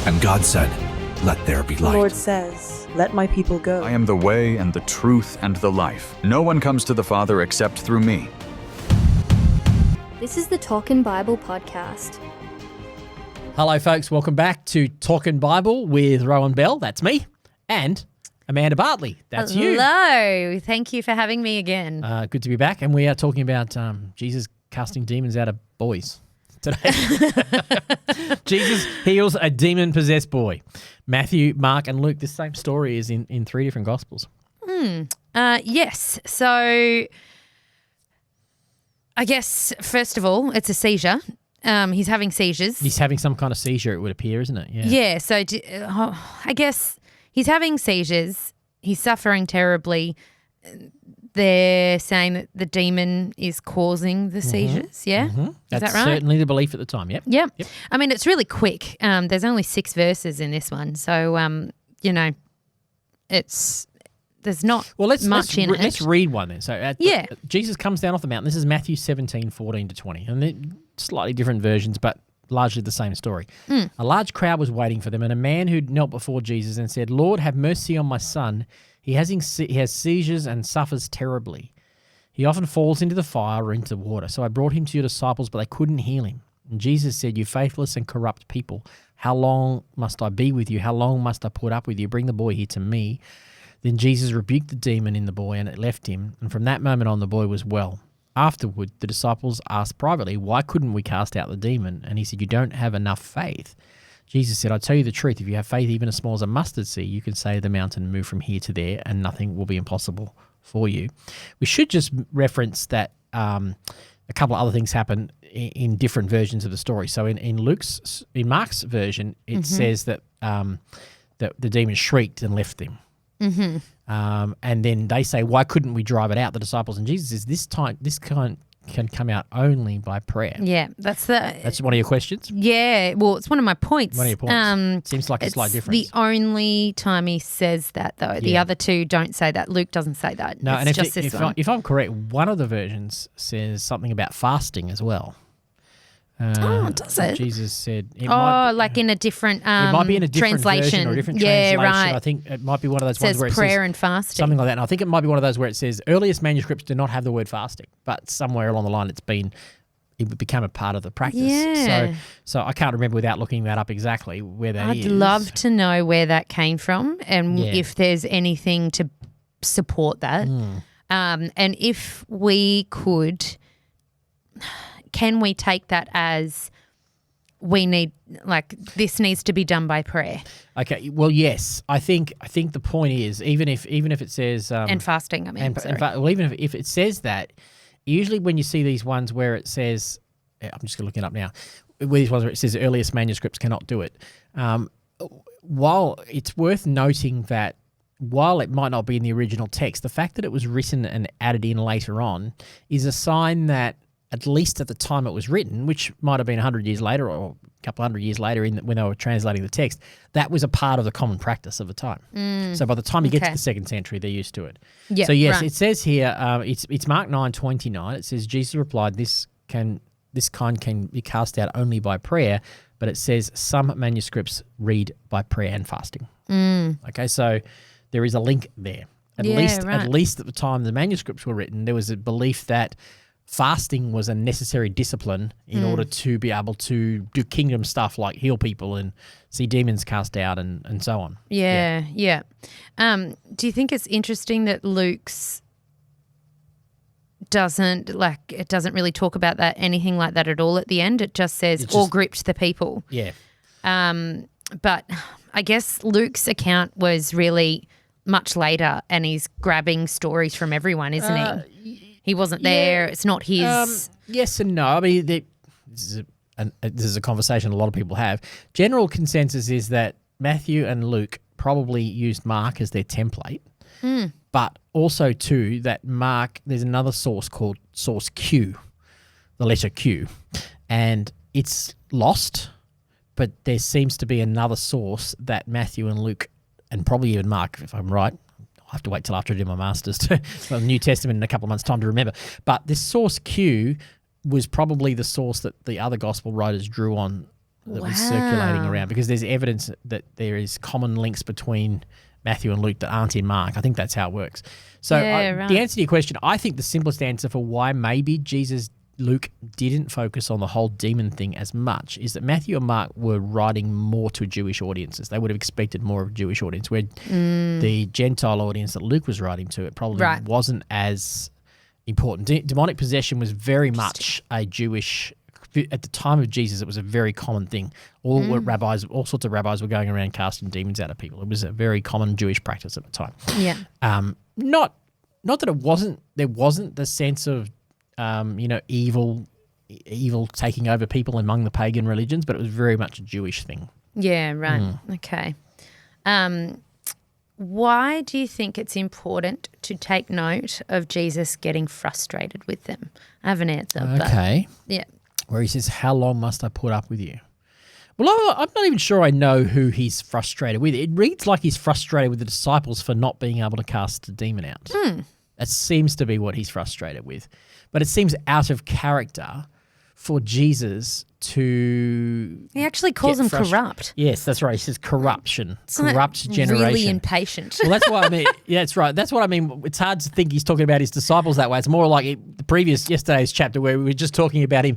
And God said, "Let there be The light." Lord says, "Let my people go." I am the way and the truth and the life. No one comes to the Father except through me. This is the Talkin' Bible podcast. Hello, folks. Welcome back to Talkin' Bible with Rohan Bell. That's me. And Amanda Bartley. That's you. Hello. Thank you for having me again. Good to be back. And we are talking about Jesus casting demons out of boys today. Jesus heals a demon-possessed boy. Matthew, Mark, and Luke. This same story is in three different Gospels. Yes. So I guess, first of all, it's a seizure. He's having seizures. He's having some kind of seizure, it would appear, isn't it? Yeah. So I guess he's having seizures. He's suffering terribly. They're saying that the demon is causing the seizures. Yeah. Mm-hmm. Is That's that right? certainly the belief at the time. Yep. Yep. I mean, it's really quick. There's only 6 verses in this one. So, there's not much in it. Let's read one then. So Jesus comes down off the mountain. This is Matthew 17:14-20. And they're slightly different versions, but largely the same story. A large crowd was waiting for them, and a man who knelt before Jesus and said, "Lord, have mercy on my son. He has seizures and suffers terribly. He often falls into the fire or into water. So I brought him to your disciples, but they couldn't heal him." And Jesus said, "You faithless and corrupt people, how long must I be with you? How long must I put up with you? Bring the boy here to me." Then Jesus rebuked the demon in the boy, and it left him. And from that moment on, the boy was well. Afterward, the disciples asked privately, "Why couldn't we cast out the demon?" And he said, "You don't have enough faith." Jesus said, "I tell you the truth, if you have faith even as small as a mustard seed, you can say to the mountain, move from here to there, and nothing will be impossible for you." We should just reference that a couple of other things happen in different versions of the story. So in Mark's version, it says that that the demon shrieked and left him. And then they say, "Why couldn't we drive it out?" The disciples, and Jesus says, "This kind can come out only by prayer." Yeah, that's one of your questions. Yeah, well, it's one of my points. One of your points. Seems like a slight difference. It's the only time he says that, though. The other two don't say that. Luke doesn't say that. No, it's and just this one. if I'm correct, one of the versions says something about fasting as well. Does it? Jesus said, like in a different it might be in a different translation. version or a different yeah, translation. right. I think it might be one of those It ones where it prayer says and fasting. something like that. And I think it might be one of those where it says earliest manuscripts do not have the word fasting, but somewhere along the line it became a part of the practice. Yeah. So I can't remember without looking that up exactly where that is. I'd love to know where that came from and if there's anything to support that. And if we could, can we take that as we need, like, this needs to be done by prayer? Okay. Well, yes. I think the point is even if it says and fasting. I mean, even if it says that, usually when you see these ones where it says, I'm just going to look it up now, where these ones where it says earliest manuscripts cannot do it. While it's worth noting that while it might not be in the original text, the fact that it was written and added in later on is a sign that at least at the time it was written, which might have been 100 years later or a couple hundred years later when they were translating the text, that was a part of the common practice of the time. So by the time you get to the 2nd century, they're used to it. Yeah, so yes, right. It says here, it's Mark 9:29. It says, Jesus replied, this kind can be cast out only by prayer, but it says some manuscripts read by prayer and fasting. Okay, so there is a link there. At least at the time the manuscripts were written, there was a belief that fasting was a necessary discipline in order to be able to do kingdom stuff like heal people and see demons cast out and so on. Yeah. Do you think it's interesting that Luke's doesn't really talk about that, anything like that at all at the end? It just says, "All gripped the people." Yeah. But I guess Luke's account was really much later, and he's grabbing stories from everyone, isn't he? He wasn't there. It's not his. Yes and no. I mean, this is a conversation a lot of people have. General consensus is that Matthew and Luke probably used Mark as their template, but also too that Mark, there's another source called source Q, the letter Q, and it's lost, but there seems to be another source that Matthew and Luke, and probably even Mark, if I'm right, I'll have to wait till after I do my master's to the New Testament in a couple of months' time to remember. But this source Q was probably the source that the other gospel writers drew on that was circulating around, because there's evidence that there is common links between Matthew and Luke that aren't in Mark. I think that's how it works. So the answer to your question, I think the simplest answer for why maybe Luke didn't focus on the whole demon thing as much is that Matthew and Mark were writing more to Jewish audiences. They would have expected more of a Jewish audience, where the Gentile audience that Luke was writing to, it probably wasn't as important. Demonic possession was very much a Jewish. At the time of Jesus, it was a very common thing. All sorts of rabbis were going around casting demons out of people. It was a very common Jewish practice at the time. Yeah. Not that it wasn't. There wasn't the sense of, evil taking over people among the pagan religions, but it was very much a Jewish thing. Yeah. Right. Okay. Why do you think it's important to take note of Jesus getting frustrated with them? I have an answer. Okay. But yeah. Where he says, "How long must I put up with you?" Well, I'm not even sure I know who he's frustrated with. It reads like he's frustrated with the disciples for not being able to cast a demon out. That seems to be what he's frustrated with. But it seems out of character for Jesus to... He actually calls them corrupt. Yes, that's right. He says corruption, corrupt generation. Really impatient. Well, that's what I mean. Yeah, that's right. That's what I mean. It's hard to think he's talking about his disciples that way. It's more like yesterday's chapter where we were just talking about him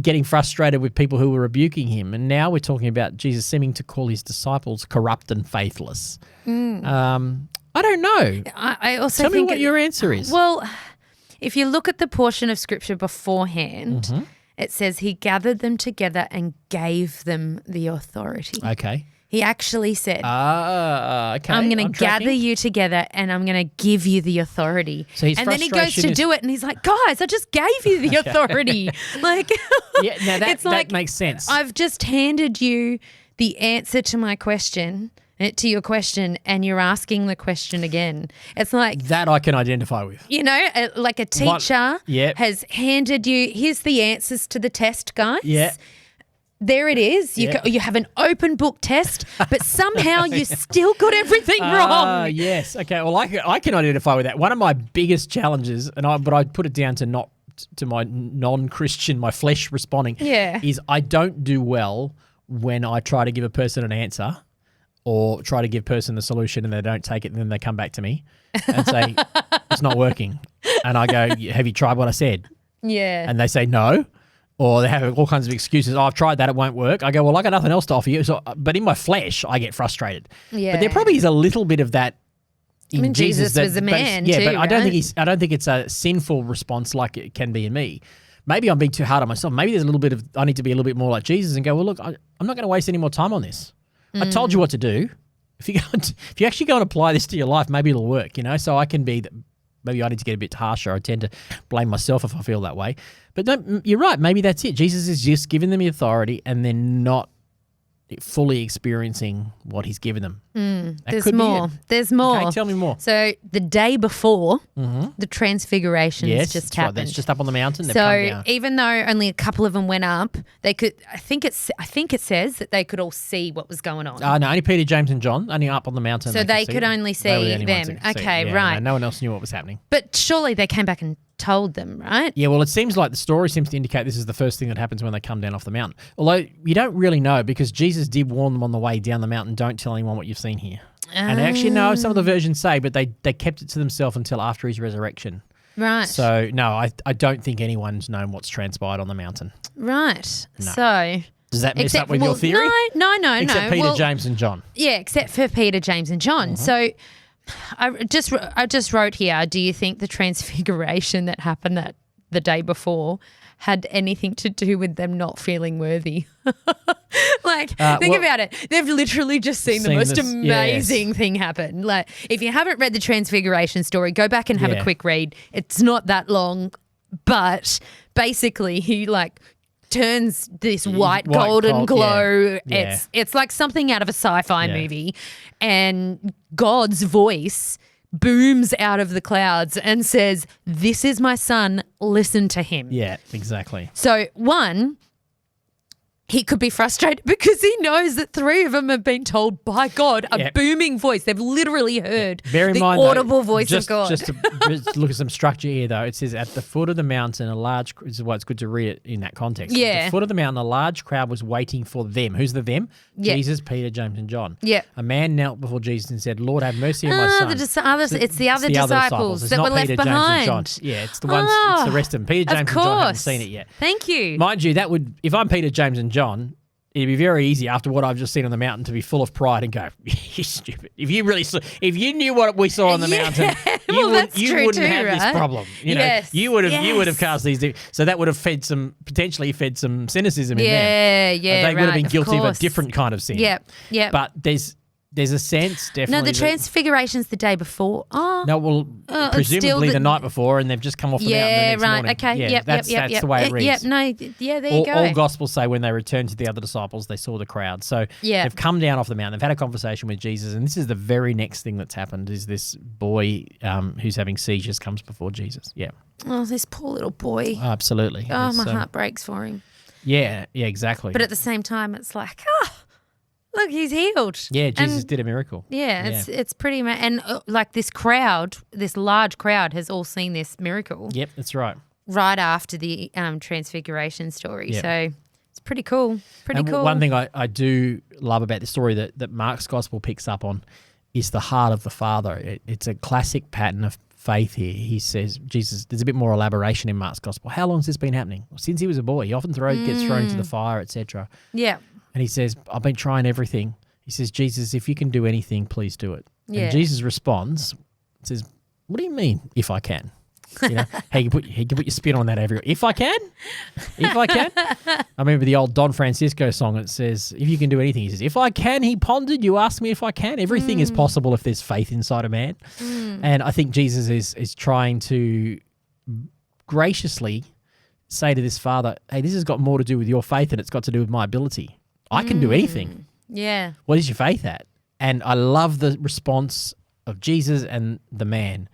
getting frustrated with people who were rebuking him. And now we're talking about Jesus seeming to call his disciples corrupt and faithless. I don't know. I also Tell think... me what your answer is. Well, if you look at the portion of Scripture beforehand... It says he gathered them together and gave them the authority. Okay. He actually said, okay. I'm going to gather you together and I'm going to give you the authority. So his and then he goes to do it and he's like, guys, I just gave you the authority. That makes sense. I've just handed you the answer to my question. To your question, and you're asking the question again. It's like... That I can identify with. Like a teacher has handed you, here's the answers to the test, guys. Yeah. There it is. You have an open book test, but somehow you still got everything wrong. Yes. Okay. Well, I can identify with that. One of my biggest challenges, but I put it down to my non-Christian, my flesh responding, is I don't do well when I try to give a person an answer or try to give a person the solution and they don't take it and then they come back to me and say, it's not working. And I go, have you tried what I said? Yeah. And they say no. Or they have all kinds of excuses. Oh, I've tried that, it won't work. I go, well, I got nothing else to offer you. So, but in my flesh, I get frustrated. Yeah. But there probably is a little bit of that in Jesus. Jesus was a man too, but I don't right? I don't think it's a sinful response like it can be in me. Maybe I'm being too hard on myself. Maybe there's a little bit of, I need to be a little bit more like Jesus and go, well, look, I'm not going to waste any more time on this. I told you what to do. If you actually go and apply this to your life, maybe it'll work, So I can be, maybe I need to get a bit harsher. I tend to blame myself if I feel that way. But no, you're right. Maybe that's it. Jesus is just giving them the authority and then not fully experiencing what he's given them. There's more. There's more. Okay, tell me more. So the day before, the transfigurations just happened. Right. That's just up on the mountain. So even though only a couple of them went up, they could. I think it says that they could all see what was going on. No, only Peter, James, and John, only up on the mountain. So they could only see them. Okay, right. No one else knew what was happening. But surely they came back and told them, right? Yeah, well, it seems like the story seems to indicate this is the first thing that happens when they come down off the mountain. Although you don't really know because Jesus did warn them on the way down the mountain, don't tell anyone what you've seen here. And actually, no, some of the versions say, but they kept it to themselves until after his resurrection. Right. So, no, I don't think anyone's known what's transpired on the mountain. Right. No. So... Does that mess up with your theory? No. Except Peter, James, and John. Yeah, except for Peter, James, and John. So... I just wrote here, do you think the transfiguration that happened the day before had anything to do with them not feeling worthy? Think about it. They've literally just seen the most amazing thing happen. Like, if you haven't read the transfiguration story, go back and have a quick read. It's not that long, but basically he turns this white golden glow. Yeah. It's like something out of a sci-fi movie, and God's voice booms out of the clouds and says, "This is my son, listen to him." Yeah, exactly. So one, he could be frustrated because he knows that 3 of them have been told by God, a booming voice. They've literally heard the audible voice of God. Just to look at some structure here, though. It says, at the foot of the mountain, this is why it's good to read it in that context. Yeah. At the foot of the mountain, a large crowd was waiting for them. Who's the them? Yeah. Jesus, Peter, James, and John. Yeah. A man knelt before Jesus and said, Lord, have mercy on my son. It's the other disciples that were left Peter, behind. James, and John. Yeah, it's the ones. It's the rest of them. Peter, James, and John haven't seen it yet. Thank you. Mind you, that would, if I'm Peter, James, and John, it'd be very easy after what I've just seen on the mountain to be full of pride and go, "You're stupid." If you knew what we saw on the mountain, you wouldn't have this problem. You would have cast these. So that would have potentially fed some cynicism in them. They would have been guilty of a different kind of sin. Yeah. But there's a sense definitely. No, the Transfiguration's the day before. Oh. No, well, presumably the night before, and they've just come off the mountain the next morning. Okay, that's the way it reads. There you go. All Gospels say when they returned to the other disciples, they saw the crowd. So they've come down off the mountain. They've had a conversation with Jesus, and this is the very next thing that's happened is this boy who's having seizures comes before Jesus. Yeah. Oh, this poor little boy. Absolutely. Oh, my heart breaks for him. Yeah, exactly. But at the same time, it's like, look, he's healed. Yeah, Jesus did a miracle. Yeah, it's pretty and like this large crowd has all seen this miracle. Yep, that's right. Right after the Transfiguration story. Yep. So it's pretty cool. Cool. One thing I do love about the story that Mark's gospel picks up on is the heart of the Father. It's a classic pattern of faith here. He says, Jesus, there's a bit more elaboration in Mark's gospel. How long has this been happening? Well, since he was a boy. He often gets thrown into the fire, etc. Yeah. And he says, I've been trying everything. He says, Jesus, if you can do anything, please do it. Yeah. And Jesus responds, says, what do you mean, if I can? He can put your spin on that if I can. If I can. I remember the old Don Francisco song. It says, if you can do anything. He says, if I can, he pondered, you ask me if I can. Everything is possible if there's faith inside a man. And I think Jesus is trying to graciously say to this father, hey, this has got more to do with your faith than it's got to do with my ability. I can do anything. Yeah. What is your faith at? And I love the response of Jesus and the man,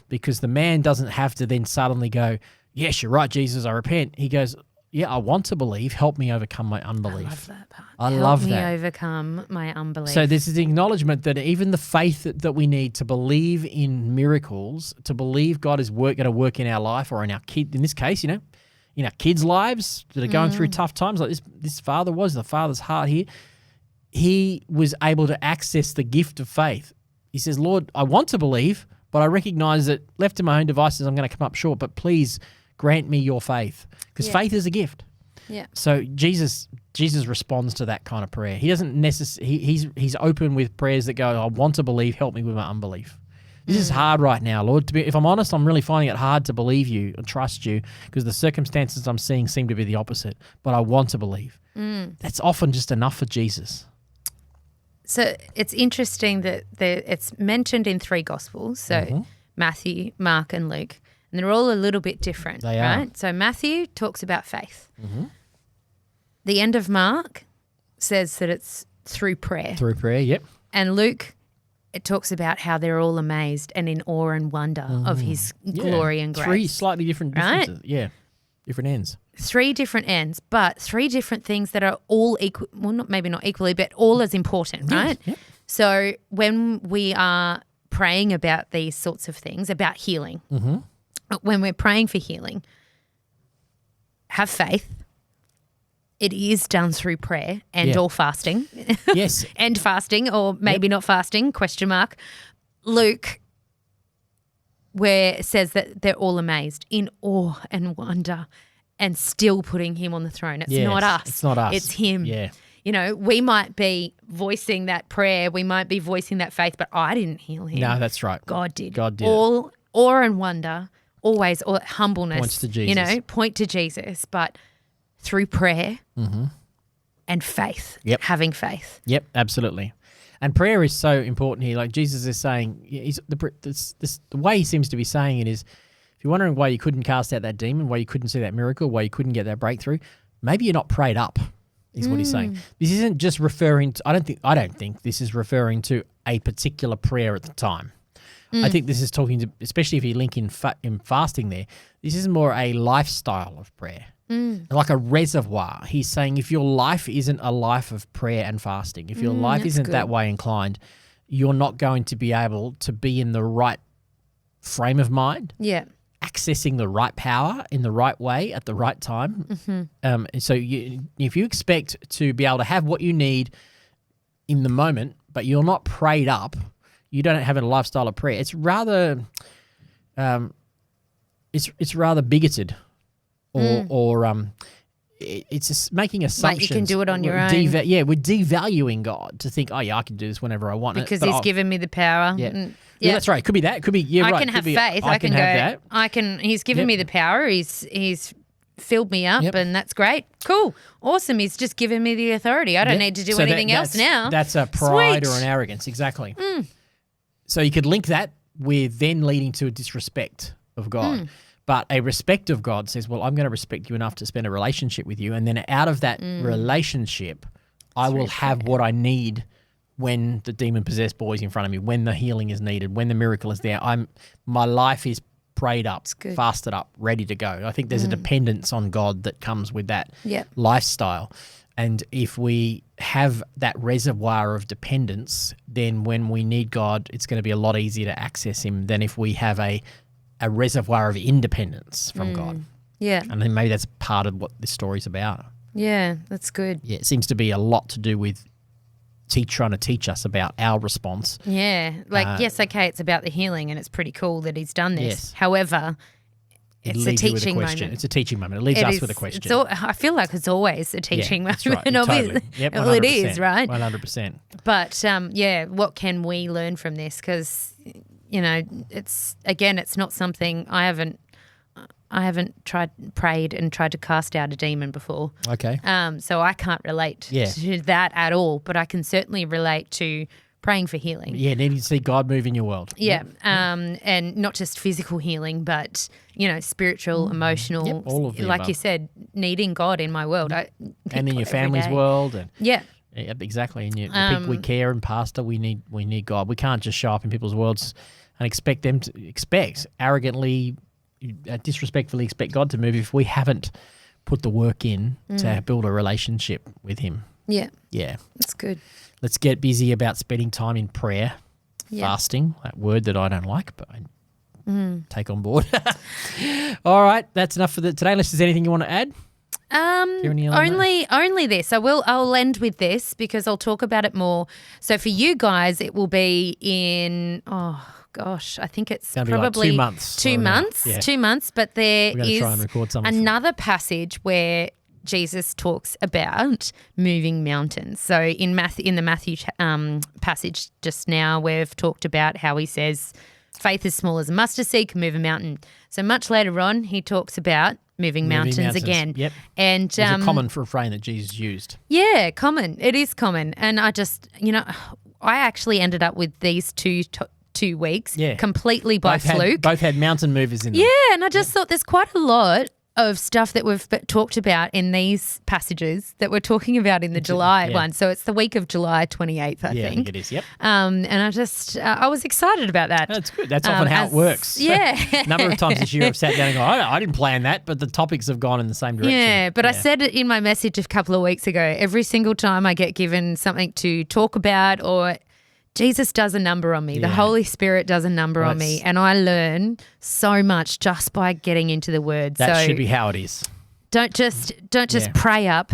because the man doesn't have to then suddenly go, yes, you're right, Jesus, I repent. He goes, yeah, I want to believe. Help me overcome my unbelief. I love that part. Help me overcome my unbelief. So this is the acknowledgement that even the faith that we need to believe in miracles, to believe God is going to work in our life or in our kid, in this case, in our kids' lives that are going through tough times, like this father was, the father's heart here, he was able to access the gift of faith. He says, Lord, I want to believe, but I recognize that left to my own devices, I'm going to come up short, but please grant me your faith, because faith is a gift. Yeah. So Jesus responds to that kind of prayer. He doesn't necessarily, he's open with prayers that go, I want to believe, help me with my unbelief. This is hard right now, Lord. If I'm honest, I'm really finding it hard to believe you and trust you, because the circumstances I'm seeing seem to be the opposite, but I want to believe. That's often just enough for Jesus. So it's interesting that it's mentioned in 3 Gospels, so Matthew, Mark and Luke, and they're all a little bit different, right? Are. So Matthew talks about faith. The end of Mark says that it's through prayer. Through prayer, yep. And Luke, it talks about how they're all amazed and in awe and wonder of his glory and grace. 3 slightly different differences. Right? Yeah, different ends. 3 different ends, but 3 different things that are all equal. Well, maybe not equally, but all as important, right? Yep. So when we are praying about these sorts of things, about healing, when we're praying for healing, have faith. It is done through prayer and or fasting. Yes. And fasting, or maybe not fasting, question mark. Luke, where it says that they're all amazed, in awe and wonder, and still putting him on the throne. It's not us. It's not us. It's him. Yeah. We might be voicing that prayer, we might be voicing that faith, but I didn't heal him. No, that's right. God did. God did. All awe and wonder, always, or humbleness. Points to Jesus. Point to Jesus, but through prayer and faith, having faith. Yep, absolutely. And prayer is so important here. Like Jesus is saying, the way he seems to be saying it is, if you're wondering why you couldn't cast out that demon, why you couldn't see that miracle, why you couldn't get that breakthrough, maybe you're not prayed up, is what he's saying. This isn't just referring to, I don't think this is referring to a particular prayer at the time. I think this is talking to, especially if you link in fasting there, this is more a lifestyle of prayer. like a reservoir. He's saying if your life isn't a life of prayer and fasting, if your life isn't that way inclined, you're not going to be able to be in the right frame of mind. Yeah. Accessing the right power in the right way at the right time. So if you expect to be able to have what you need in the moment, but you're not prayed up, you don't have a lifestyle of prayer. It's rather, it's rather bigoted, or it's just making assumptions. Like you can do it on your own. We're devaluing God to think, oh yeah, I can do this whenever I want because He's given me the power. Yeah. Yeah, that's right. It could be that. It could be I right. can have faith. I can have go. that. He's given me the power. He's filled me up, and that's great. Cool, awesome. He's just given me the authority. I don't need to do anything else now. That's a pride Sweet. or an arrogance, exactly. So you could link that with then leading to a disrespect of God. But a respect of God says, well, I'm going to respect you enough to spend a relationship with you, and then out of that relationship, I will have what I need when the demon-possessed boy's in front of me, when the healing is needed, when the miracle is there. My life is prayed up, fasted up, ready to go. I think there's a dependence on God that comes with that lifestyle. And if we have that reservoir of dependence, then when we need God, it's going to be a lot easier to access him than if we have a reservoir of independence from God. Yeah. And then maybe that's part of what this story's about. Yeah, that's good. Yeah, it seems to be a lot to do with trying to teach us about our response. Yeah, yes, okay, it's about the healing, and it's pretty cool that he's done this. Yes. However, it's a teaching moment. It's a teaching moment. It leaves us with a question. I feel like it's always a teaching moment. That's right. Totally. Yep, 100%. Well, it is, right? 100%. But what can we learn from this? Because it's not something I haven't prayed and tried to cast out a demon before. Okay. So I can't relate to that at all, but I can certainly relate to praying for healing. Yeah, needing to see God move in your world. Yeah. And not just physical healing, but, spiritual, emotional. All of the like above. you said, needing God in my world. And in your family's world. And yeah. Yeah, exactly. And the people we care and pastor, we need God. We can't just show up in people's worlds and expect them to arrogantly, disrespectfully expect God to move if we haven't put the work in to build a relationship with him. Yeah. Yeah. That's good. Let's get busy about spending time in prayer, fasting, that word that I don't like, but I take on board. All right, that's enough for today. Unless there's anything you want to add? Only this. I'll end with this because I'll talk about it more. So for you guys, it will be in I think it's probably like 2 months. 2 months. Yeah. 2 months. But there is try and record something another passage where Jesus talks about moving mountains. So in the Matthew passage just now, we've talked about how he says faith as small as a mustard seed can move a mountain. So much later on, he talks about moving mountains again. Yep. And it's a common refrain that Jesus used. Yeah, common. It is common. And I just, I actually ended up with these two weeks completely by fluke. Both had mountain movers in them. Yeah, and I just thought there's quite a lot of stuff that we've talked about in these passages that we're talking about in the July one. So it's the week of July 28th, I think. Yeah, I think it is, yep. And I just, I was excited about that. That's good. That's often how it works. Yeah. A number of times this year I've sat down and go, I didn't plan that, but the topics have gone in the same direction. Yeah, but I said it in my message a couple of weeks ago. Every single time I get given something to talk about or Jesus does a number on me. The Holy Spirit does a number on me, and I learn so much just by getting into the Word. That should be how it is. Don't just pray up,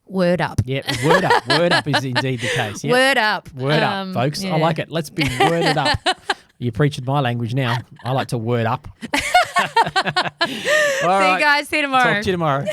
word up. Yeah, word up. Word up is indeed the case. Yep. Word up. Word up, folks. I like it. Let's be worded up. You're preaching my language now. I like to word up. All right. See you guys. See you tomorrow. Talk to you tomorrow.